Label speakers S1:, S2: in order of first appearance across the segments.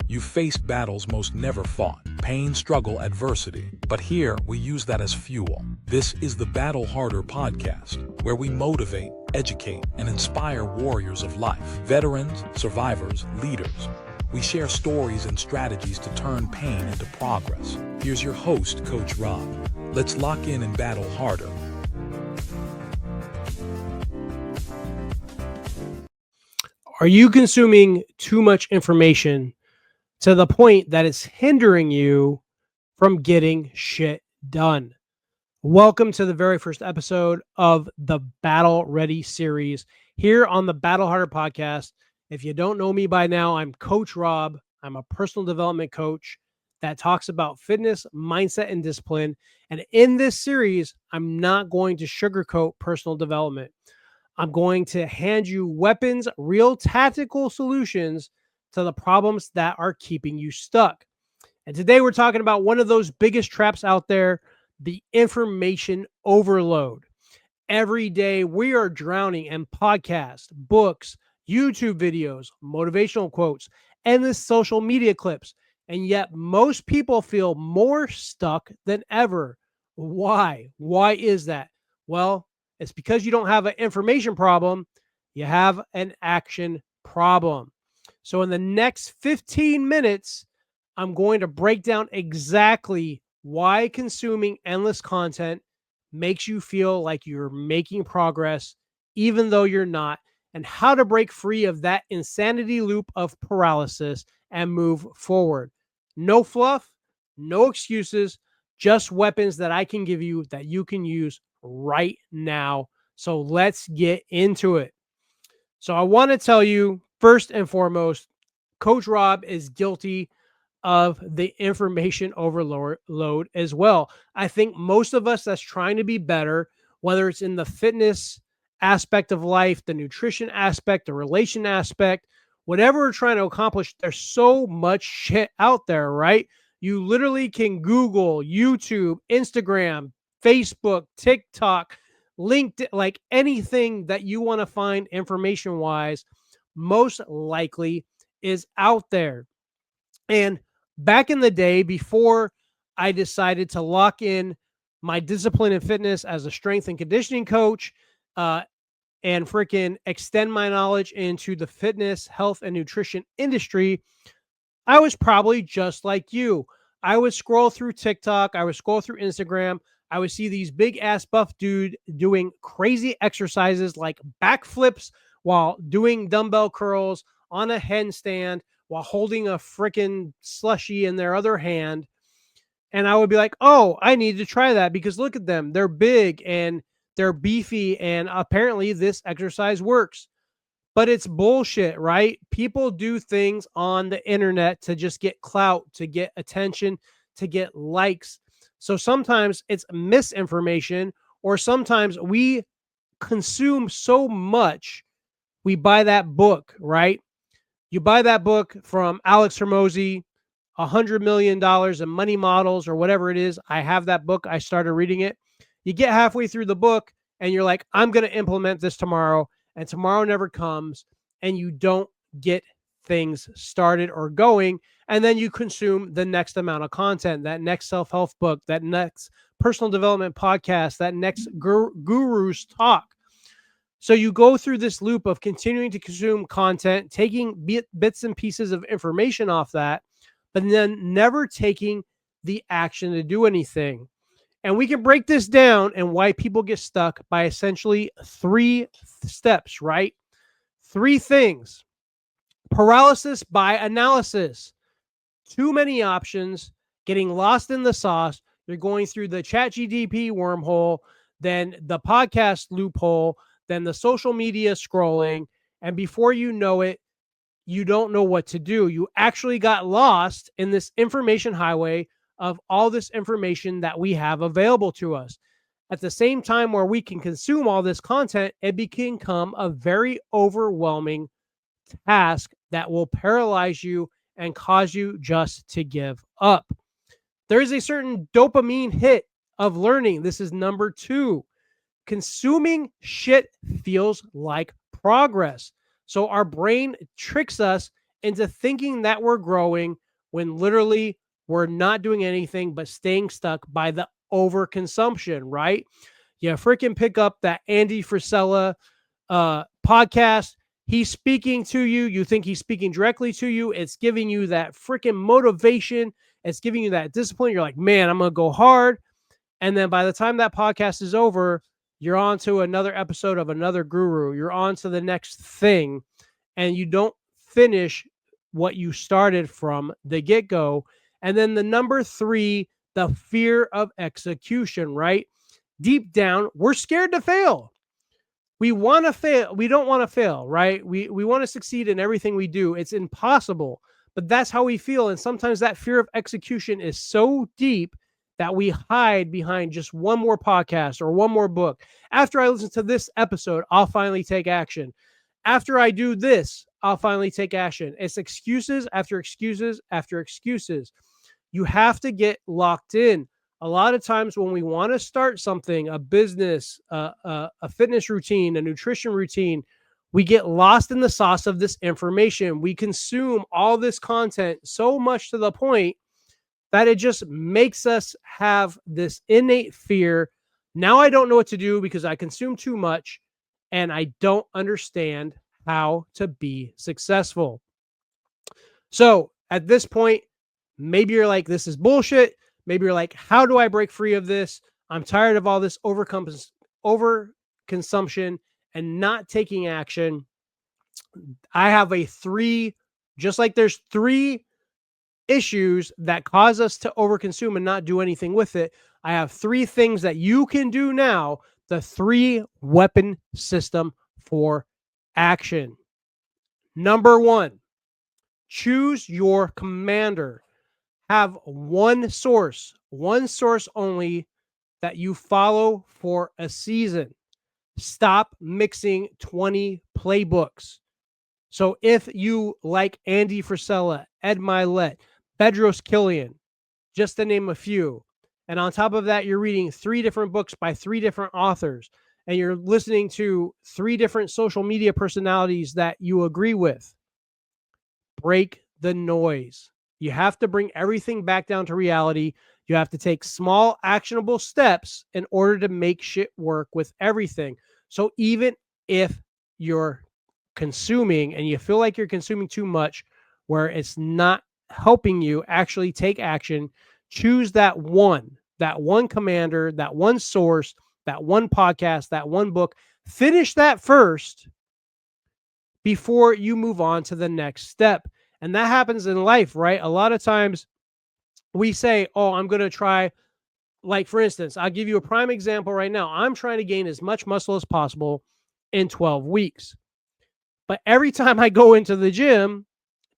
S1: You faced battles most never fought, pain, struggle, adversity. But here, we use that as fuel. This is the Battle Harder podcast, where we motivate, educate, and inspire warriors of life, veterans, survivors, leaders. We share stories and strategies to turn pain into progress. Here's your host, Coach Rob. Let's lock in and battle harder.
S2: Are you consuming too much information to the point that it's hindering you from getting shit done? Welcome to the very first episode of the Battle Ready series here on the Battle Harder podcast. If you don't know me by now, I'm Coach Rob. I'm a personal development coach that talks about fitness, mindset, and discipline. And in this series, I'm not going to sugarcoat personal development. I'm going to hand you weapons, real tactical solutions to the problems that are keeping you stuck. And today we're talking about one of those biggest traps out there, the information overload. Every day we are drowning in podcasts, books, YouTube videos, motivational quotes, endless social media clips. And yet most people feel more stuck than ever. Why? Why is that? Well, it's because you don't have an information problem, you have an action problem. So in the next 15 minutes, I'm going to break down exactly why consuming endless content makes you feel like you're making progress, even though you're not, and how to break free of that insanity loop of paralysis and move forward. No fluff, no excuses, just weapons that I can give you that you can use right now. So let's get into it. So I want to tell you, first and foremost, Coach Rob is guilty of the information overload as well. I think most of us that's trying to be better, whether it's in the fitness aspect of life, the nutrition aspect, the relation aspect, whatever we're trying to accomplish, there's so much shit out there, right? You literally can Google, YouTube, Instagram, Facebook, TikTok, LinkedIn, like anything that you want to find information wise, most likely is out there. And back in the day, before I decided to lock in my discipline and fitness as a strength and conditioning coach, and freaking extend my knowledge into the fitness, health, and nutrition industry, I was probably just like you. I would scroll through TikTok, I would scroll through Instagram, I would see these big ass buff dude doing crazy exercises like backflips while doing dumbbell curls on a handstand while holding a freaking slushy in their other hand. And I would be like, oh, I need to try that because look at them. They're big and they're beefy. And apparently this exercise works. But it's bullshit, right? People do things on the internet to just get clout, to get attention, to get likes. So sometimes it's misinformation, or sometimes we consume so much, we buy that book, right? You buy that book from Alex Hormozy, $100 million in money models or whatever it is. I have that book. I started reading it. You get halfway through the book and you're like, I'm going to implement this tomorrow. And tomorrow never comes and you don't get things started or going. And then you consume the next amount of content, that next self-help book, that next personal development podcast, that next guru's talk. So you go through this loop of continuing to consume content, taking bits and pieces of information off that, but then never taking the action to do anything. And we can break this down and why people get stuck by essentially 3 steps, right? 3 things. Paralysis by analysis. Too many options, getting lost in the sauce. You're going through the ChatGPT wormhole, then the podcast loophole, then the social media scrolling. And before you know it, you don't know what to do. You actually got lost in this information highway of all this information that we have available to us. At the same time where we can consume all this content, it can become a very overwhelming task that will paralyze you and cause you just to give up. There is a certain dopamine hit of learning. This is number 2. Consuming shit feels like progress. So our brain tricks us into thinking that we're growing when literally we're not doing anything but staying stuck by the overconsumption, right? You freaking pick up that Andy Frisella podcast. He's speaking to you. You think he's speaking directly to you. It's giving you that freaking motivation. It's giving you that discipline. You're like, man, I'm going to go hard. And then by the time that podcast is over, you're on to another episode of another guru. You're on to the next thing. And you don't finish what you started from the get-go. And then the number 3, the fear of execution, right? Deep down, we're scared to fail. We want to fail. We don't want to fail, right? We want to succeed in everything we do. It's impossible, but that's how we feel. And sometimes that fear of execution is so deep that we hide behind just one more podcast or one more book. After I listen to this episode, I'll finally take action. After I do this, I'll finally take action. It's excuses after excuses after excuses. You have to get locked in. A lot of times when we want to start something, a business, a fitness routine, a nutrition routine, we get lost in the sauce of this information. We consume all this content so much to the point that it just makes us have this innate fear. Now I don't know what to do because I consume too much and I don't understand how to be successful. So at this point, maybe you're like, this is bullshit. Maybe you're like, how do I break free of this? I'm tired of all this overconsumption and not taking action. I have a 3, just like there's 3 issues that cause us to overconsume and not do anything with it. I have 3 things that you can do now, the 3-weapon system for action. Number 1, choose your commander. Have one source only that you follow for a season. Stop mixing 20 playbooks. So if you like Andy Frisella, Ed Milet, Bedros Killian, just to name a few, and on top of that, you're reading 3 different books by 3 different authors, and you're listening to 3 different social media personalities that you agree with, break the noise. You have to bring everything back down to reality. You have to take small, actionable steps in order to make shit work with everything. So even if you're consuming and you feel like you're consuming too much where it's not helping you actually take action, choose that one commander, that one source, that one podcast, that one book. Finish that first before you move on to the next step. And that happens in life, right? A lot of times we say, oh, I'm going to try, like, for instance, I'll give you a prime example right now. I'm trying to gain as much muscle as possible in 12 weeks. But every time I go into the gym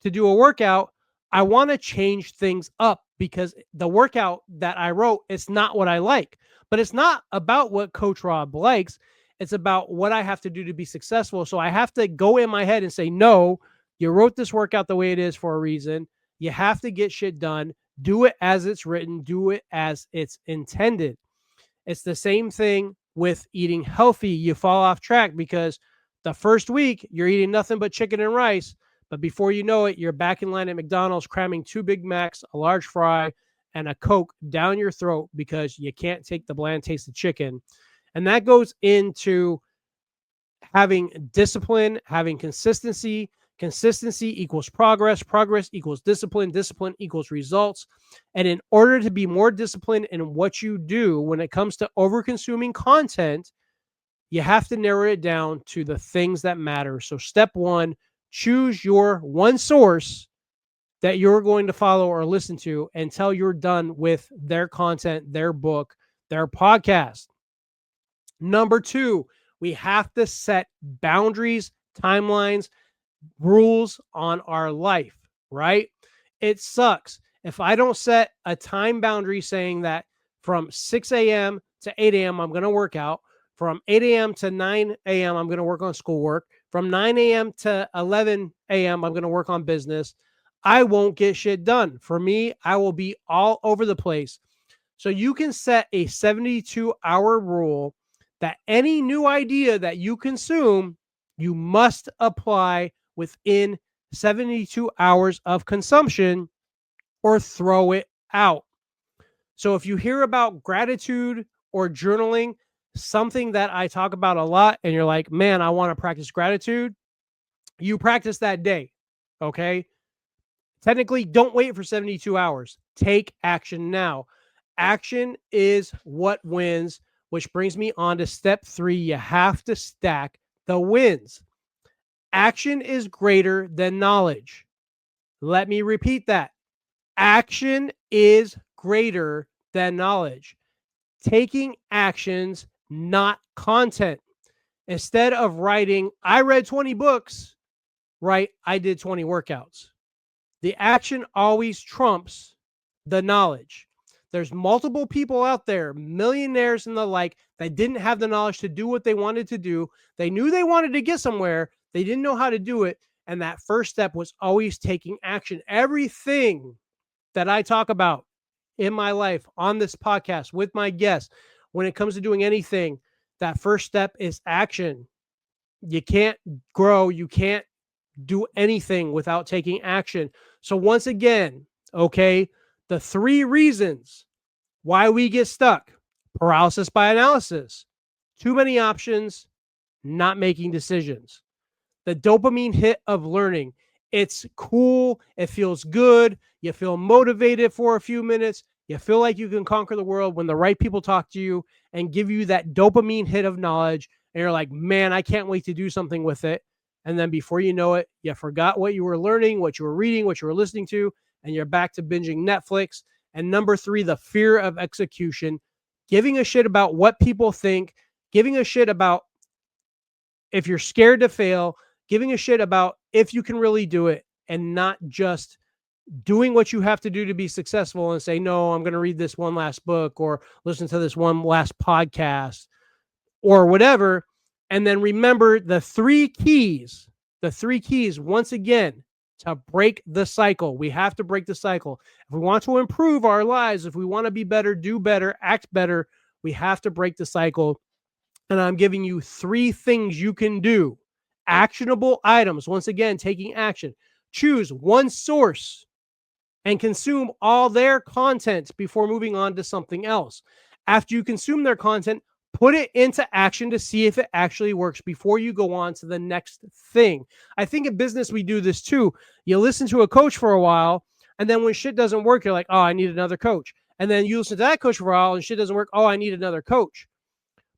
S2: to do a workout, I want to change things up because the workout that I wrote is not what I like. But it's not about what Coach Rob likes. It's about what I have to do to be successful. So I have to go in my head and say, no, you wrote this workout the way it is for a reason. You have to get shit done. Do it as it's written. Do it as it's intended. It's the same thing with eating healthy. You fall off track because the first week you're eating nothing but chicken and rice. But before you know it, you're back in line at McDonald's cramming 2 Big Macs, a large fry, and a Coke down your throat because you can't take the bland taste of chicken. And that goes into having discipline, having consistency. Consistency equals progress. Progress equals discipline. Discipline equals results. And in order to be more disciplined in what you do when it comes to over-consuming content, you have to narrow it down to the things that matter. So step 1, choose your one source that you're going to follow or listen to until you're done with their content, their book, their podcast. Number 2, we have to set boundaries, timelines, rules on our life, right? It sucks if I don't set a time boundary saying that from 6 a.m. to 8 a.m. I'm going to work out. From 8 a.m. to 9 a.m. I'm going to work on schoolwork. From 9 a.m. to 11 a.m. I'm going to work on business. I won't get shit done. For me, I will be all over the place. So you can set a 72-hour rule that any new idea that you consume, you must apply within 72 hours of consumption or throw it out. So if you hear about gratitude or journaling, something that I talk about a lot, and you're like, man, I want to practice gratitude, you practice that day. Okay. Technically, don't wait for 72 hours. Take action now. Action is what wins, which brings me on to step 3. You have to stack the wins. Action is greater than knowledge. Let me repeat that. Action is greater than knowledge. Taking actions, not content. Instead of writing, I read 20 books, write, I did 20 workouts. The action always trumps the knowledge. There's multiple people out there, millionaires and the like, that didn't have the knowledge to do what they wanted to do. They knew they wanted to get somewhere. They didn't know how to do it. And that first step was always taking action. Everything that I talk about in my life, on this podcast, with my guests, when it comes to doing anything, that first step is action. You can't grow. You can't do anything without taking action. So once again, okay, the 3 reasons why we get stuck: paralysis by analysis, too many options, not making decisions. The dopamine hit of learning. It's cool. It feels good. You feel motivated for a few minutes. You feel like you can conquer the world when the right people talk to you and give you that dopamine hit of knowledge. And you're like, man, I can't wait to do something with it. And then before you know it, you forgot what you were learning, what you were reading, what you were listening to, and you're back to binging Netflix. And number 3, the fear of execution, giving a shit about what people think, giving a shit about if you're scared to fail, giving a shit about if you can really do it, and not just doing what you have to do to be successful and say, no, I'm going to read this one last book or listen to this one last podcast or whatever. And then remember the 3 keys, once again, to break the cycle. We have to break the cycle. If we want to improve our lives, if we want to be better, do better, act better, we have to break the cycle. And I'm giving you 3 things you can do. Actionable items. Once again, taking action. Choose one source and consume all their content before moving on to something else. After you consume their content, put it into action to see if it actually works before you go on to the next thing. I think in business, we do this too. You listen to a coach for a while, and then when shit doesn't work, you're like, oh, I need another coach. And then you listen to that coach for a while and shit doesn't work. Oh, I need another coach.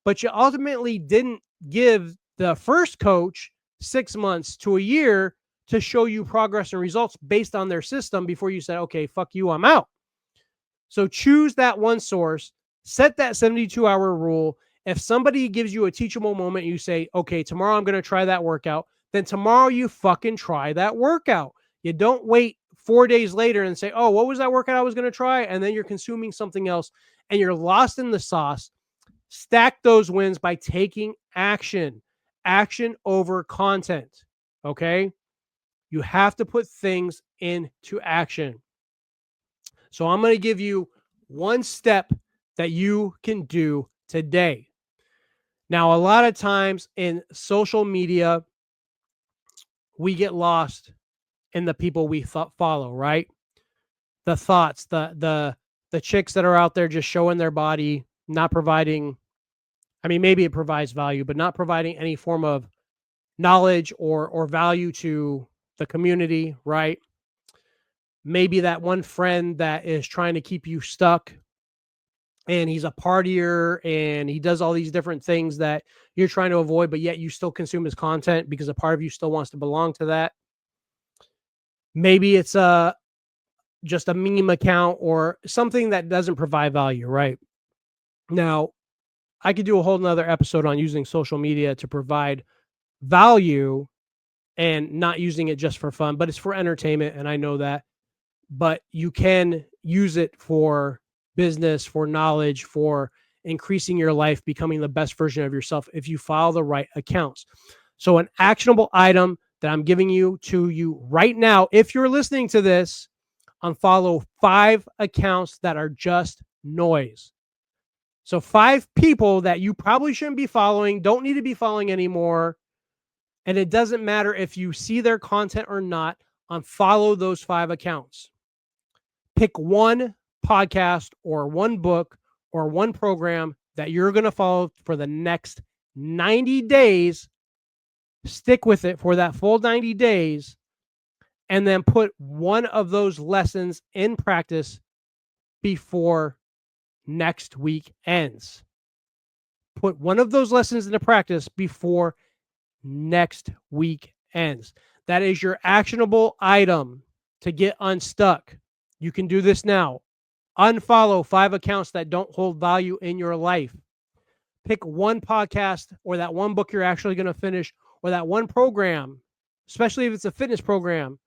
S2: But you ultimately didn't give the first coach 6 months to a year to show you progress and results based on their system before you said, okay, fuck you, I'm out. So choose that one source, set that 72-hour rule. If somebody gives you a teachable moment, you say, okay, tomorrow I'm going to try that workout. Then tomorrow you fucking try that workout. You don't wait 4 days later and say, oh, what was that workout I was going to try? And then you're consuming something else and you're lost in the sauce. Stack those wins by taking action. Action over content. Okay? You have to put things into action. So I'm going to give you one step that you can do today. Now, a lot of times in social media, we get lost in the people we follow, right? The thoughts, the chicks that are out there just showing their body, not providing, I mean, maybe it provides value, but not providing any form of knowledge or value to the community, right? Maybe that one friend that is trying to keep you stuck and he's a partier and he does all these different things that you're trying to avoid, but yet you still consume his content because a part of you still wants to belong to that. Maybe it's just a meme account or something that doesn't provide value, right? Now, I could do a whole nother episode on using social media to provide value and not using it just for fun, but it's for entertainment. And I know that, but you can use it for business, for knowledge, for increasing your life, becoming the best version of yourself if you follow the right accounts. So an actionable item that I'm giving you right now, if you're listening to this, unfollow 5 accounts that are just noise. So 5 people that you probably shouldn't be following, don't need to be following anymore. And it doesn't matter if you see their content or not. unfollow those 5 accounts. Pick one podcast or one book or one program that you're going to follow for the next 90 days. Stick with it for that full 90 days, and then put one of those lessons in practice before next week ends. Put one of those lessons into practice before next week ends. That is your actionable item to get unstuck. You can do this now. Unfollow 5 accounts that don't hold value in your life. Pick one podcast or that one book you're actually going to finish, or that one program, especially if it's a fitness program,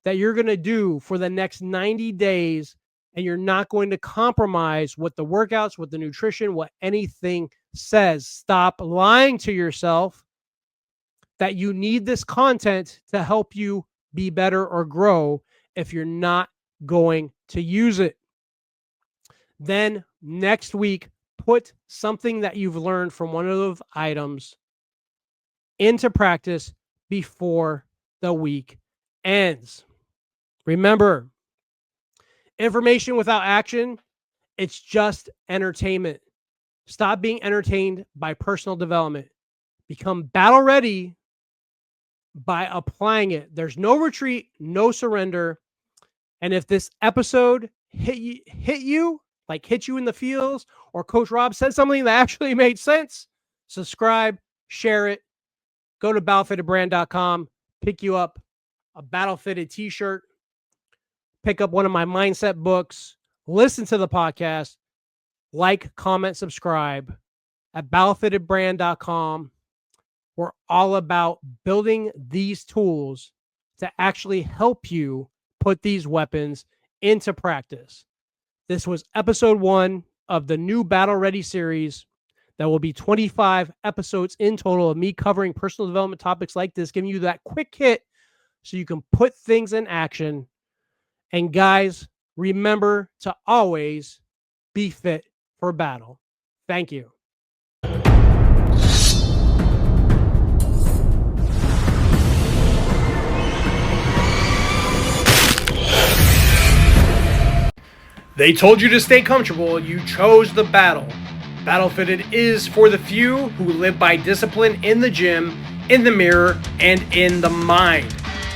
S2: that you're going to do for the next 90 days, and you're not going to compromise what the workouts, what the nutrition, what anything says. Stop lying to yourself that you need this content to help you be better or grow if you're not going to use it. Then next week, put something that you've learned from one of those items into practice before the week ends. Remember, information without action, it's just entertainment. Stop being entertained by personal development. Become battle ready by applying it. There's no retreat, no surrender. And if this episode hit you in the feels, or Coach Rob said something that actually made sense, subscribe, share it. Go to battlefittedbrand.com, pick you up a Battlefitted t-shirt, pick up one of my mindset books, listen to the podcast, like, comment, subscribe at battlefittedbrand.com. We're all about building these tools to actually help you put these weapons into practice. This was episode 1 of the new Battle Ready series. That will be 25 episodes in total of me covering personal development topics like this, giving you that quick hit so you can put things in action. And guys, remember to always be fit for battle. Thank you. They told you to stay comfortable. You chose the battle. Battlefitted is for the few who live by discipline in the gym, in the mirror, and in the mind.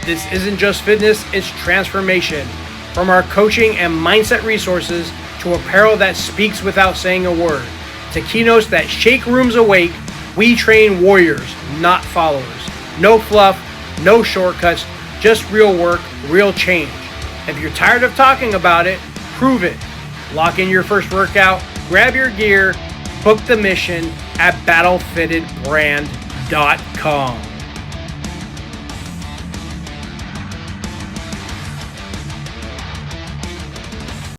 S2: This isn't just fitness, it's transformation. From our coaching and mindset resources to apparel that speaks without saying a word, to keynotes that shake rooms awake, we train warriors, not followers. No fluff, no shortcuts, just real work, real change. If you're tired of talking about it, prove it. Lock in your first workout, grab your gear, book the mission at battlefittedbrand.com.